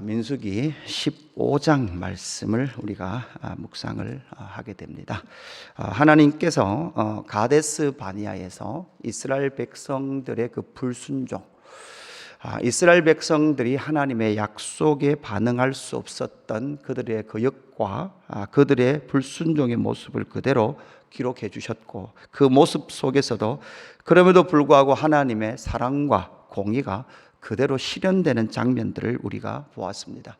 민수기 15장 말씀을 우리가 묵상을 하게 됩니다. 하나님께서 가데스 바니아에서 이스라엘 백성들의 그 불순종, 이스라엘 백성들이 하나님의 약속에 반응할 수 없었던 그들의 거역과 그들의 불순종의 모습을 그대로 기록해 주셨고, 그 모습 속에서도 그럼에도 불구하고 하나님의 사랑과 공의가 그대로 실현되는 장면들을 우리가 보았습니다.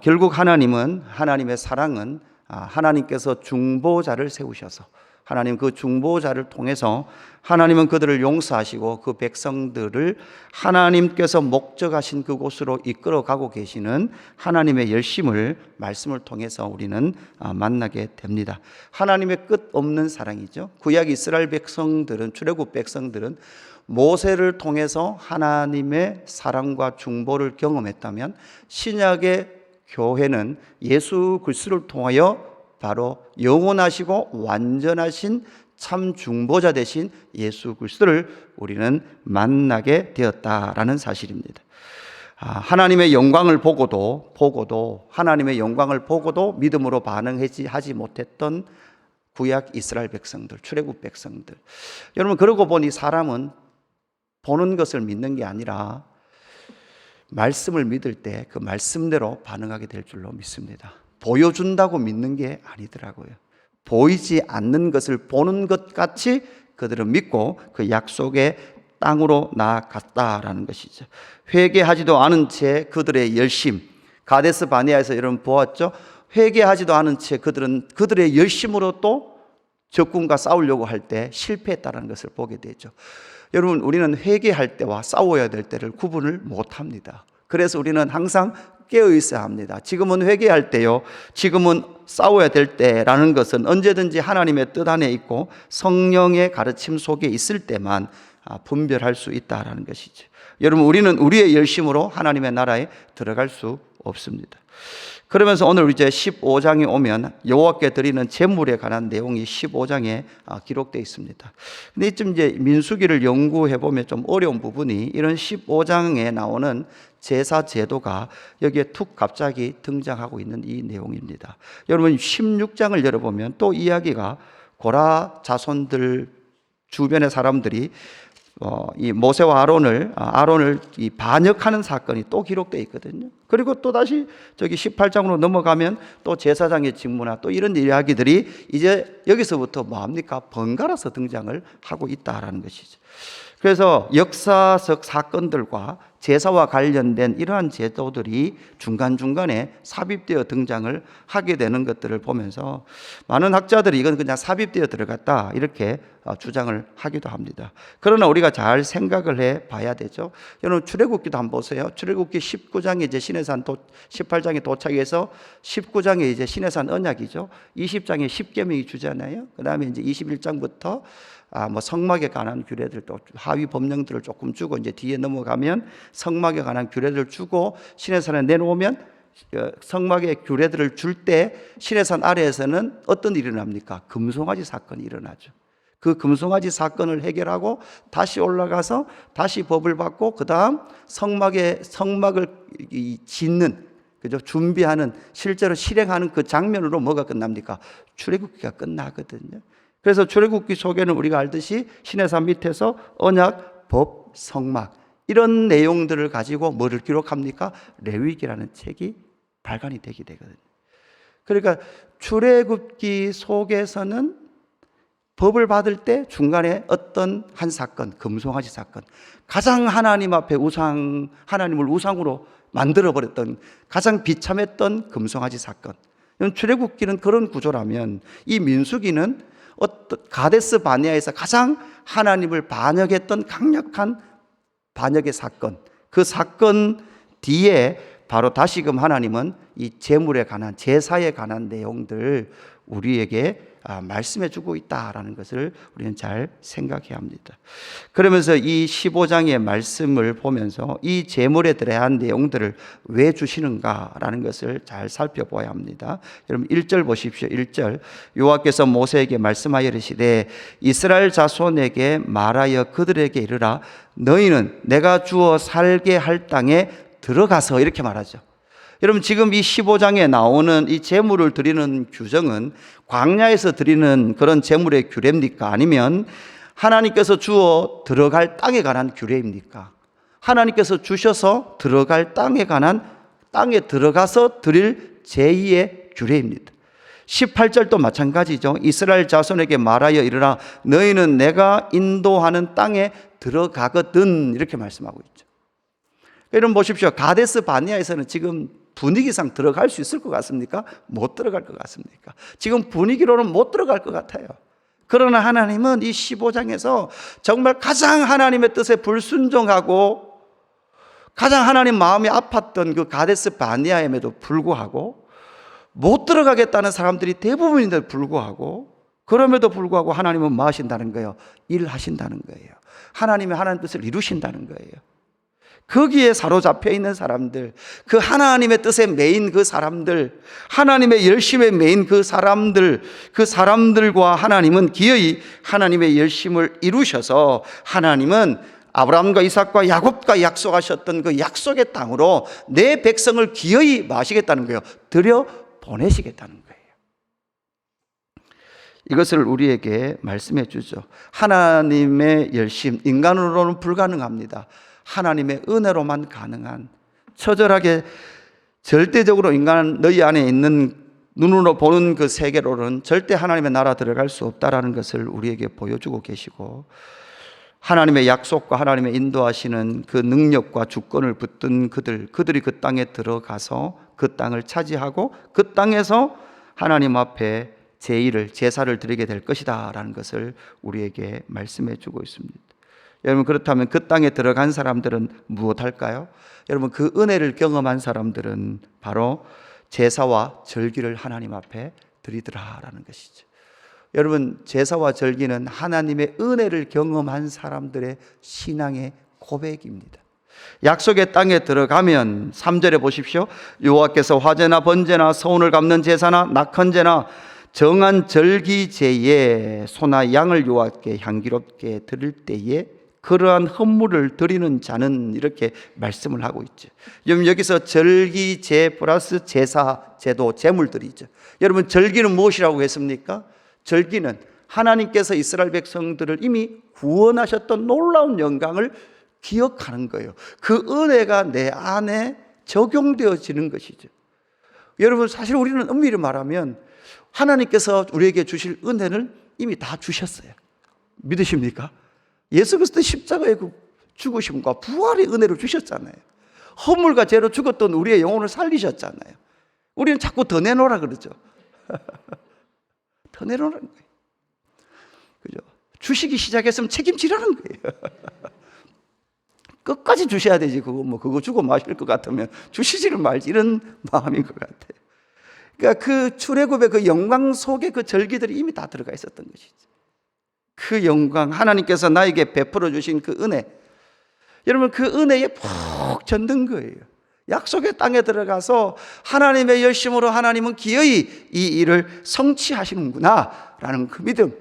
결국 하나님의 사랑은 하나님께서 중보자를 세우셔서 하나님 그 중보자를 통해서 하나님은 그들을 용서하시고 그 백성들을 하나님께서 목적하신 그곳으로 이끌어가고 계시는 하나님의 열심을 말씀을 통해서 우리는 만나게 됩니다. 하나님의 끝없는 사랑이죠. 구약 이스라엘 백성들은, 출애굽 백성들은 모세를 통해서 하나님의 사랑과 중보를 경험했다면, 신약의 교회는 예수 그리스도를 통하여 바로 영원하시고 완전하신 참 중보자 되신 예수 그리스도를 우리는 만나게 되었다라는 사실입니다. 하나님의 영광을 보고도 하나님의 영광을 보고도 믿음으로 반응하지 못했던 구약 이스라엘 백성들, 출애굽 백성들. 여러분, 그러고 보니 사람은 보는 것을 믿는 게 아니라 말씀을 믿을 때 그 말씀대로 반응하게 될 줄로 믿습니다. 보여준다고 믿는 게 아니더라고요. 보이지 않는 것을 보는 것 같이 그들은 믿고 그 약속의 땅으로 나아갔다라는 것이죠. 회개하지도 않은 채 그들의 열심, 가데스 바네아에서 여러분 보았죠? 회개하지도 않은 채 그들은 그들의 열심으로 또 적군과 싸우려고 할 때 실패했다는 것을 보게 되죠. 여러분, 우리는 회개할 때와 싸워야 될 때를 구분을 못합니다. 그래서 우리는 항상 깨어 있어야 합니다. 지금은 회개할 때요, 지금은 싸워야 될 때라는 것은 언제든지 하나님의 뜻 안에 있고 성령의 가르침 속에 있을 때만 분별할 수 있다라는 것이죠. 여러분, 우리는 우리의 열심으로 하나님의 나라에 들어갈 수 없습니다. 그러면서 오늘 이제 15장에 오면 여호와께 드리는 제물에 관한 내용이 15장에 기록되어 있습니다. 근데 이쯤 이제 민수기를 연구해 보면 좀 어려운 부분이, 이런 15장에 나오는 제사 제도가 여기에 툭 갑자기 등장하고 있는 이 내용입니다. 여러분, 16장을 열어보면 또 이야기가 고라 자손들 주변의 사람들이 이 모세와 아론을 이 반역하는 사건이 또 기록되어 있거든요. 그리고 또 다시 저기 18장으로 넘어가면 또 제사장의 직무나 또 이런 이야기들이 이제 여기서부터 뭐합니까? 번갈아서 등장을 하고 있다라는 것이죠. 그래서 역사적 사건들과 제사와 관련된 이러한 제도들이 중간중간에 삽입되어 등장을 하게 되는 것들을 보면서 많은 학자들이 이건 그냥 삽입되어 들어갔다 이렇게 주장을 하기도 합니다. 그러나 우리가 잘 생각을 해 봐야 되죠. 여러분, 출애굽기도 한번 보세요. 출애굽기 19장에 이제 시내산 18장에 도착해서 19장에 이제 시내산 언약이죠. 20장에 십계명이 주잖아요. 그다음에 이제 21장부터 성막에 관한 규례들, 또 하위 법령들을 조금 주고, 이제 뒤에 넘어가면 성막에 관한 규례들을 주고 시내산에 내놓으면 성막의 규례들을 줄 때 시내산 아래에서는 어떤 일이 일어납니까? 금송아지 사건이 일어나죠. 그 금송아지 사건을 해결하고 다시 올라가서 다시 법을 받고 그 다음 성막을 짓는, 그죠? 준비하는, 실제로 실행하는 그 장면으로 뭐가 끝납니까? 출애굽기가 끝나거든요. 그래서 출애굽기 속에는 우리가 알듯이 시내산 밑에서 언약, 법, 성막 이런 내용들을 가지고 뭐를 기록합니까? 레위기라는 책이 발간이 되게 되거든요. 그러니까 출애굽기 속에서는 법을 받을 때 중간에 어떤 한 사건, 금송아지 사건, 가장 하나님 앞에 하나님을 우상으로 만들어버렸던 가장 비참했던 금송아지 사건. 출애굽기는 그런 구조라면 이 민수기는 가데스 바네아에서 가장 하나님을 반역했던 강력한 반역의 사건, 그 사건 뒤에 바로 다시금 하나님은 이 제물에 관한, 제사에 관한 내용들 우리에게 말씀해 주고 있다라는 것을 우리는 잘 생각해야 합니다. 그러면서 이 15장의 말씀을 보면서 이 제물에 대한 내용들을 왜 주시는가라는 것을 잘 살펴봐야 합니다. 여러분 1절 보십시오. 1절, 여호와께서 모세에게 말씀하여 이르시되 이스라엘 자손에게 말하여 그들에게 이르라, 너희는 내가 주어 살게 할 땅에 들어가서, 이렇게 말하죠. 여러분 지금 이 15장에 나오는 이 제물을 드리는 규정은 광야에서 드리는 그런 제물의 규례입니까? 아니면 하나님께서 주어 들어갈 땅에 관한 규례입니까? 하나님께서 주셔서 들어갈 땅에 관한, 땅에 들어가서 드릴 제2의 규례입니다. 18절도 마찬가지죠. 이스라엘 자손에게 말하여 이르라, 너희는 내가 인도하는 땅에 들어가거든, 이렇게 말씀하고 있죠. 여러분 보십시오. 가데스 바네아에서는 지금 분위기상 들어갈 수 있을 것 같습니까? 못 들어갈 것 같습니까? 지금 분위기로는 못 들어갈 것 같아요. 그러나 하나님은 이 15장에서 정말 가장 하나님의 뜻에 불순종하고 가장 하나님 마음이 아팠던 그 가데스 바네아임에도 불구하고 못 들어가겠다는 사람들이 대부분인데도 불구하고, 그럼에도 불구하고 하나님은 뭐 하신다는 거예요? 일하신다는 거예요. 하나님의 하나님 뜻을 이루신다는 거예요. 거기에 사로잡혀 있는 사람들, 그 하나님의 뜻에 매인 그 사람들, 하나님의 열심에 매인 그 사람들과 하나님은 기어이 하나님의 열심을 이루셔서 하나님은 아브라함과 이삭과 야곱과 약속하셨던 그 약속의 땅으로 내 백성을 기어이 마시겠다는 거예요. 들여 보내시겠다는 거예요. 이것을 우리에게 말씀해 주죠. 하나님의 열심, 인간으로는 불가능합니다. 하나님의 은혜로만 가능한, 처절하게 절대적으로 인간 너희 안에 있는 눈으로 보는 그 세계로는 절대 하나님의 나라 들어갈 수 없다라는 것을 우리에게 보여주고 계시고, 하나님의 약속과 하나님의 인도하시는 그 능력과 주권을 붙든 그들이 그 땅에 들어가서 그 땅을 차지하고 그 땅에서 하나님 앞에 제사를 드리게 될 것이다 라는 것을 우리에게 말씀해 주고 있습니다. 여러분, 그렇다면 그 땅에 들어간 사람들은 무엇할까요? 여러분, 그 은혜를 경험한 사람들은 바로 제사와 절기를 하나님 앞에 드리더라라는 것이죠. 여러분, 제사와 절기는 하나님의 은혜를 경험한 사람들의 신앙의 고백입니다. 약속의 땅에 들어가면 3절에 보십시오. 여호와께서 화제나 번제나 서운을 갚는 제사나 낙헌제나 정한 절기제에 소나 양을 여호와께 향기롭게 드릴 때에 그러한 헌물을 드리는 자는, 이렇게 말씀을 하고 있죠. 여기서 절기제 플러스 제사, 제도, 제물들이죠. 여러분, 절기는 무엇이라고 했습니까? 절기는 하나님께서 이스라엘 백성들을 이미 구원하셨던 놀라운 영광을 기억하는 거예요. 그 은혜가 내 안에 적용되어지는 것이죠. 여러분, 사실 우리는 엄밀히 말하면 하나님께서 우리에게 주실 은혜는 이미 다 주셨어요. 믿으십니까? 예수 그리스도 십자가의 그 죽으심과 부활의 은혜를 주셨잖아요. 허물과 죄로 죽었던 우리의 영혼을 살리셨잖아요. 우리는 자꾸 더 내놓으라 그러죠. 더 내놓으라는 거예요. 그죠? 주시기 시작했으면 책임지라는 거예요. 끝까지 주셔야 되지. 그거 주고 마실 것 같으면 주시지를 말지, 이런 마음인 것 같아요. 그러니까 그 출애굽의 그 영광 속에 그 절기들이 이미 다 들어가 있었던 것이죠. 그 영광, 하나님께서 나에게 베풀어 주신 그 은혜, 여러분, 그 은혜에 푹 젖는 거예요. 약속의 땅에 들어가서 하나님의 열심으로 하나님은 기어이 이 일을 성취하시는구나 라는 그 믿음,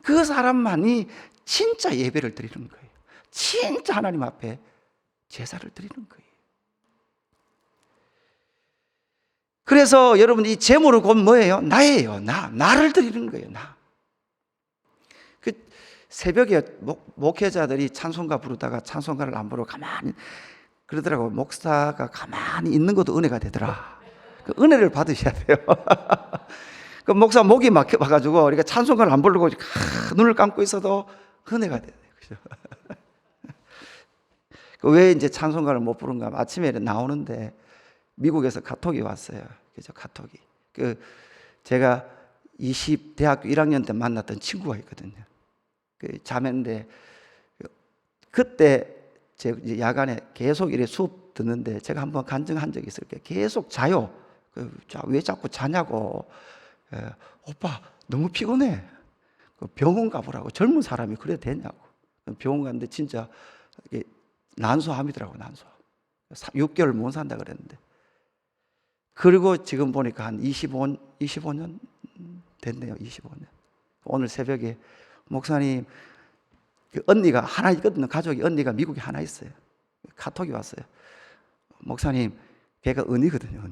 그 사람만이 진짜 예배를 드리는 거예요. 진짜 하나님 앞에 제사를 드리는 거예요. 그래서 여러분, 이 제물은 곧 뭐예요? 나예요. 나를 드리는 거예요. 그 새벽에 목회자들이 찬송가 부르다가 찬송가를 안 부르고 가만히 그러더라고. 목사가 가만히 있는 것도 은혜가 되더라. 그 은혜를 받으셔야 돼요. 그 목사 목이 막혀가지고 우리가 찬송가를 안 부르고 눈을 감고 있어도 은혜가 돼요. 그죠? 왜 이제 찬송가를 못 부른가? 아침에 나오는데 미국에서 카톡이 왔어요. 그죠? 카톡이. 제가 대학교 1학년 때 만났던 친구가 있거든요. 자매인데, 그때 제 야간에 계속 이래 수업 듣는데 제가 한번 간증한 적이 있을 거예요. 계속 자요. 왜 자꾸 자냐고. 오빠, 너무 피곤해. 병원 가보라고. 젊은 사람이 그래도 되냐고. 병원 갔는데 진짜 난소암이더라고, 난소. 6개월 못 산다 그랬는데. 그리고 지금 보니까 한 25년 됐네요. 25년. 오늘 새벽에 목사님, 언니가 하나 있거든요. 가족이, 언니가 미국에 하나 있어요. 카톡이 왔어요. 목사님, 걔가 은이거든요.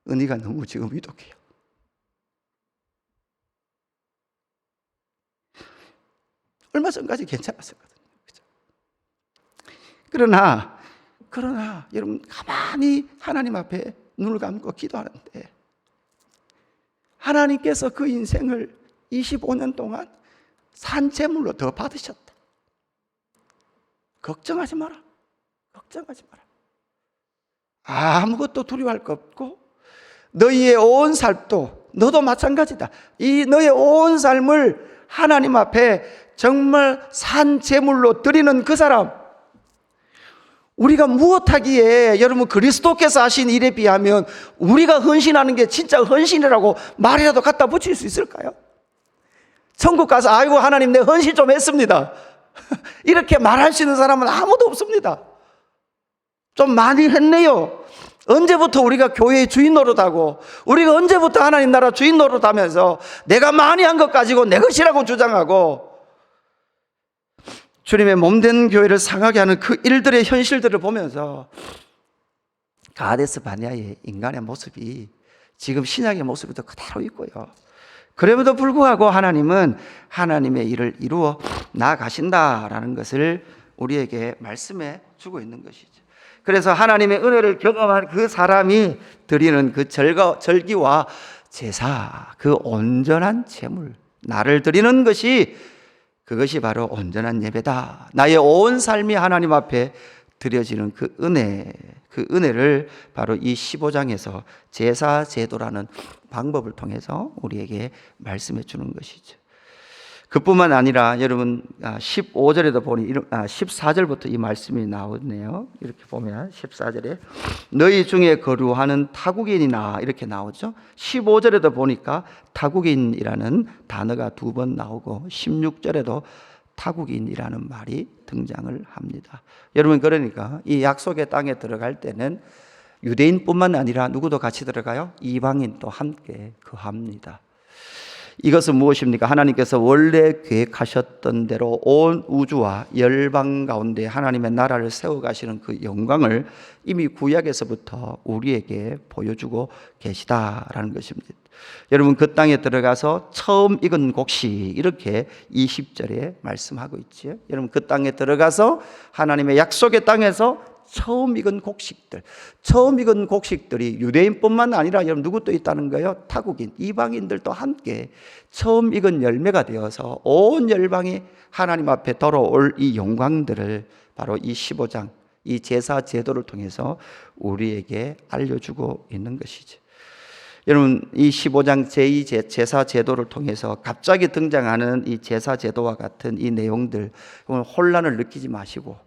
은이가 너무 지금 위독해요. 얼마 전까지 괜찮았었거든요. 그죠? 그러나 여러분 가만히 하나님 앞에 눈을 감고 기도하는데 하나님께서 그 인생을 25년 동안 산재물로 더 받으셨다. 걱정하지 마라. 걱정하지 마라. 아무것도 두려워할 거 없고 너희의 온 삶도 너도 마찬가지다. 이 너의 온 삶을 하나님 앞에 정말 산재물로 드리는 그 사람, 우리가 무엇하기에 여러분 그리스도께서 하신 일에 비하면 우리가 헌신하는 게 진짜 헌신이라고 말이라도 갖다 붙일 수 있을까요? 천국 가서 아이고 하나님 내 헌신 좀 했습니다 이렇게 말할 수 있는 사람은 아무도 없습니다. 좀 많이 했네요. 언제부터 우리가 교회의 주인 노릇하고 우리가 언제부터 하나님 나라 주인 노릇하면서 내가 많이 한 것 가지고 내 것이라고 주장하고 주님의 몸된 교회를 상하게 하는 그 일들의 현실들을 보면서 가데스 바네아의 인간의 모습이 지금 신약의 모습에도 그대로 있고요. 그럼에도 불구하고 하나님은 하나님의 일을 이루어 나아가신다라는 것을 우리에게 말씀해 주고 있는 것이죠. 그래서 하나님의 은혜를 경험한 그 사람이 드리는 그 절기와 제사, 그 온전한 제물, 나를 드리는 것이 그것이 바로 온전한 예배다. 나의 온 삶이 하나님 앞에 드려지는 그 은혜를 바로 이 15장에서 제사 제도라는 방법을 통해서 우리에게 말씀해 주는 것이죠. 그뿐만 아니라 여러분 15절에도 보니 14절부터 이 말씀이 나오네요. 이렇게 보면 14절에 너희 중에 거류하는 타국인이나 이렇게 나오죠. 15절에도 보니까 타국인이라는 단어가 2번 나오고 16절에도 타국인이라는 말이 등장을 합니다. 여러분 그러니까 이 약속의 땅에 들어갈 때는 유대인뿐만 아니라 누구도 같이 들어가요? 이방인도 함께 거합니다. 이것은 무엇입니까? 하나님께서 원래 계획하셨던 대로 온 우주와 열방 가운데 하나님의 나라를 세워가시는 그 영광을 이미 구약에서부터 우리에게 보여주고 계시다라는 것입니다. 여러분 그 땅에 들어가서 처음 익은 곡식 이렇게 20절에 말씀하고 있지요. 여러분 그 땅에 들어가서 하나님의 약속의 땅에서 처음 익은 곡식들이 유대인뿐만 아니라 여러분 누구 또 있다는 거예요? 타국인, 이방인들도 함께 처음 익은 열매가 되어서 온 열방이 하나님 앞에 돌아올 이 영광들을 바로 이 15장, 이 제사 제도를 통해서 우리에게 알려주고 있는 것이죠. 여러분 이 15장 제2 제사 제도를 통해서 갑자기 등장하는 이 제사 제도와 같은 이 내용들 혼란을 느끼지 마시고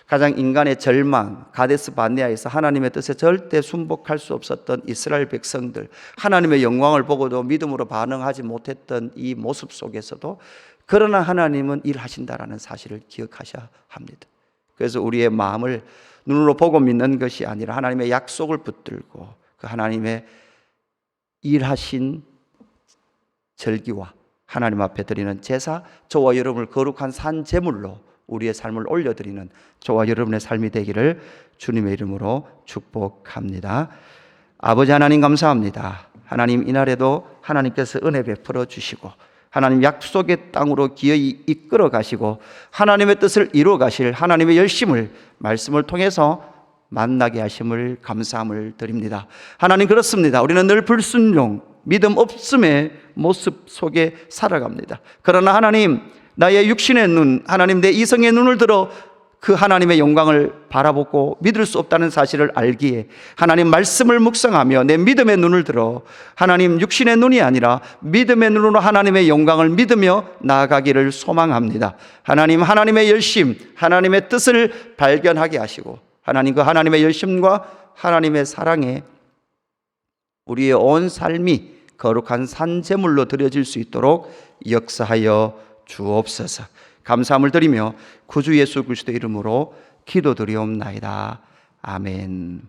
가장 인간의 절망, 가데스 바네아에서 하나님의 뜻에 절대 순복할 수 없었던 이스라엘 백성들, 하나님의 영광을 보고도 믿음으로 반응하지 못했던 이 모습 속에서도 그러나 하나님은 일하신다라는 사실을 기억하셔야 합니다. 그래서 우리의 마음을 눈으로 보고 믿는 것이 아니라 하나님의 약속을 붙들고 그 하나님의 일하신 절기와 하나님 앞에 드리는 제사, 저와 여러분을 거룩한 산 제물로 우리의 삶을 올려드리는 저와 여러분의 삶이 되기를 주님의 이름으로 축복합니다. 아버지 하나님 감사합니다. 하나님 이날에도 하나님께서 은혜 베풀어 주시고 하나님 약속의 땅으로 기어이 이끌어 가시고 하나님의 뜻을 이루어 가실 하나님의 열심을 말씀을 통해서 만나게 하심을 감사함을 드립니다. 하나님 그렇습니다. 우리는 늘 불순종, 믿음 없음의 모습 속에 살아갑니다. 그러나 하나님 나의 육신의 눈, 하나님 내 이성의 눈을 들어 그 하나님의 영광을 바라보고 믿을 수 없다는 사실을 알기에 하나님 말씀을 묵상하며 내 믿음의 눈을 들어 하나님 육신의 눈이 아니라 믿음의 눈으로 하나님의 영광을 믿으며 나아가기를 소망합니다. 하나님 하나님의 열심, 하나님의 뜻을 발견하게 하시고 하나님 그 하나님의 열심과 하나님의 사랑에 우리의 온 삶이 거룩한 산제물로 드려질 수 있도록 역사하여 주옵소서. 감사함을 드리며 구주 예수 그리스도의 이름으로 기도드리옵나이다. 아멘.